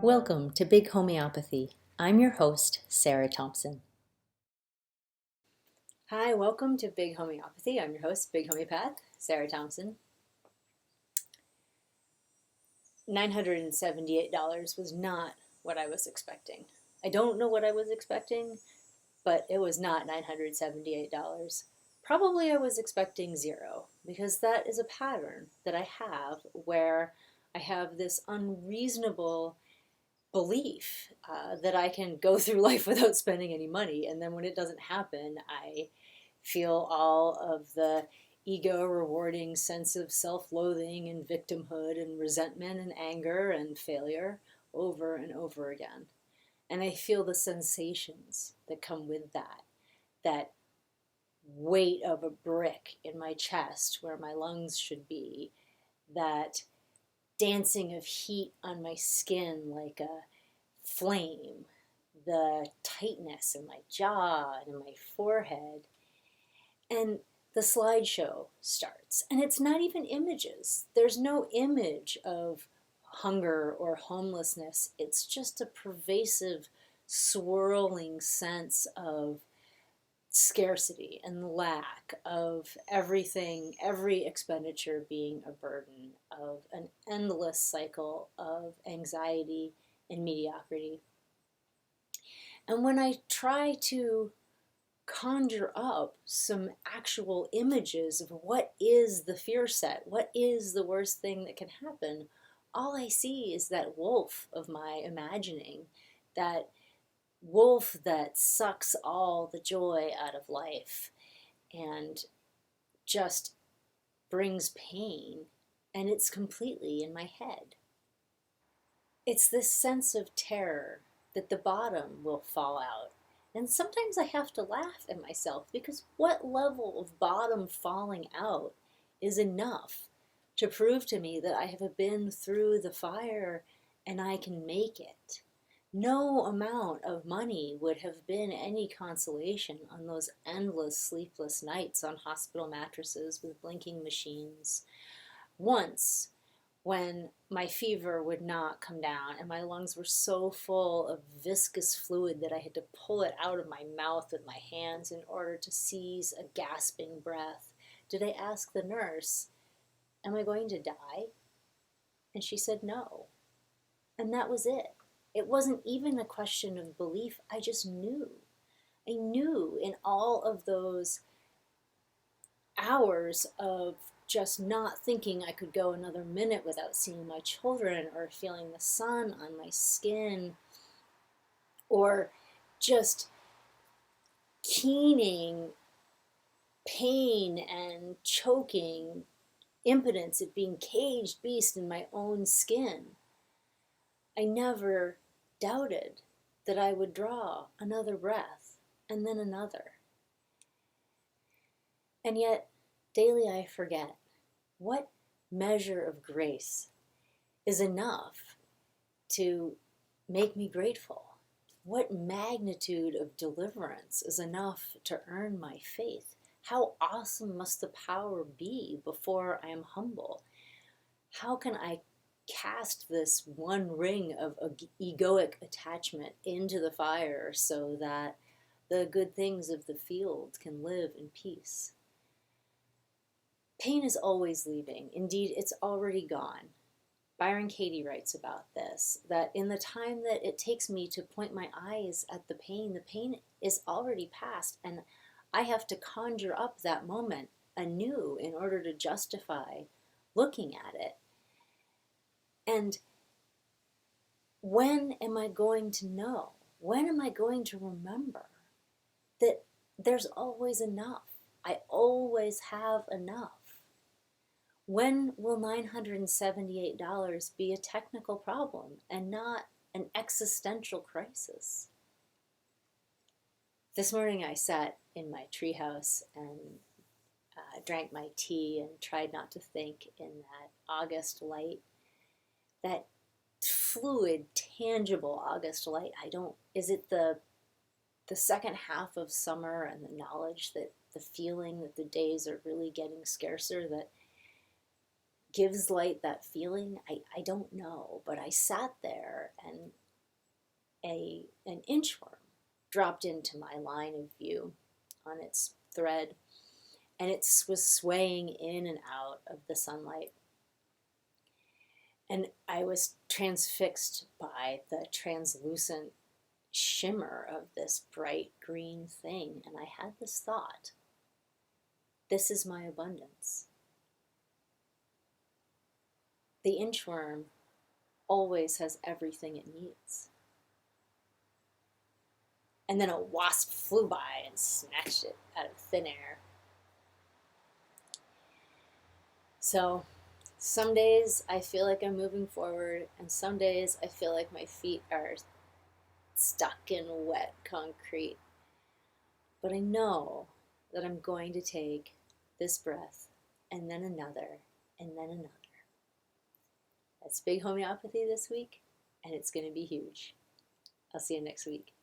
Welcome to Big Homeopathy. I'm your host, Sarah Thompson. Hi, welcome to Big Homeopathy. I'm your host, Big Homeopath, Sarah Thompson. $978 was not what I was expecting. I don't know what I was expecting, but it was not $978. Probably I was expecting zero, because that is a pattern that I have where I have this unreasonable belief that I can go through life without spending any money. And then when it doesn't happen, I feel all of the ego rewarding sense of self-loathing and victimhood and resentment and anger and failure over and over again. And I feel the sensations that come with that weight of a brick in my chest where my lungs should be, that dancing of heat on my skin like a flame, the tightness in my jaw and in my forehead. And the slideshow starts. And it's not even images. There's no image of hunger or homelessness. It's just a pervasive, swirling sense of scarcity and lack, of everything, every expenditure being a burden, of an endless cycle of anxiety and mediocrity. And when I try to conjure up some actual images of what is the fear set, what is the worst thing that can happen, all I see is that wolf of my imagining, that wolf that sucks all the joy out of life and just brings pain, and it's completely in my head. It's this sense of terror that the bottom will fall out. And sometimes I have to laugh at myself, because what level of bottom falling out is enough to prove to me that I have been through the fire and I can make it? No amount of money would have been any consolation on those endless sleepless nights on hospital mattresses with blinking machines. Once, when my fever would not come down and my lungs were so full of viscous fluid that I had to pull it out of my mouth with my hands in order to seize a gasping breath, did I ask the nurse, "Am I going to die?" And she said no. And that was it. It wasn't even a question of belief. I just knew. I knew in all of those hours of just not thinking I could go another minute without seeing my children or feeling the sun on my skin, or just keening pain and choking impotence at being caged beast in my own skin. I never doubted that I would draw another breath and then another. And yet, daily I forget what measure of grace is enough to make me grateful. What magnitude of deliverance is enough to earn my faith? How awesome must the power be before I am humble? How can I cast this one ring of egoic attachment into the fire so that the good things of the field can live in peace? Pain is always leaving. Indeed, it's already gone. Byron Katie writes about this, that in the time that it takes me to point my eyes at the pain is already past, and I have to conjure up that moment anew in order to justify looking at it. And when am I going to know? When am I going to remember that there's always enough? I always have enough. When will $978 be a technical problem and not an existential crisis? This morning I sat in my treehouse and drank my tea and tried not to think in that August light, that fluid, tangible August light. Is it the second half of summer and the knowledge that the feeling that the days are really getting scarcer, that gives light that feeling? I don't know, but I sat there and an inchworm dropped into my line of view on its thread, and it was swaying in and out of the sunlight. And I was transfixed by the translucent shimmer of this bright green thing, and I had this thought: this is my abundance. The inchworm always has everything it needs. And then a wasp flew by and snatched it out of thin air. So some days I feel like I'm moving forward, and some days I feel like my feet are stuck in wet concrete. But I know that I'm going to take this breath, and then another, and then another. That's big homeopathy this week, and it's going to be huge. I'll see you next week.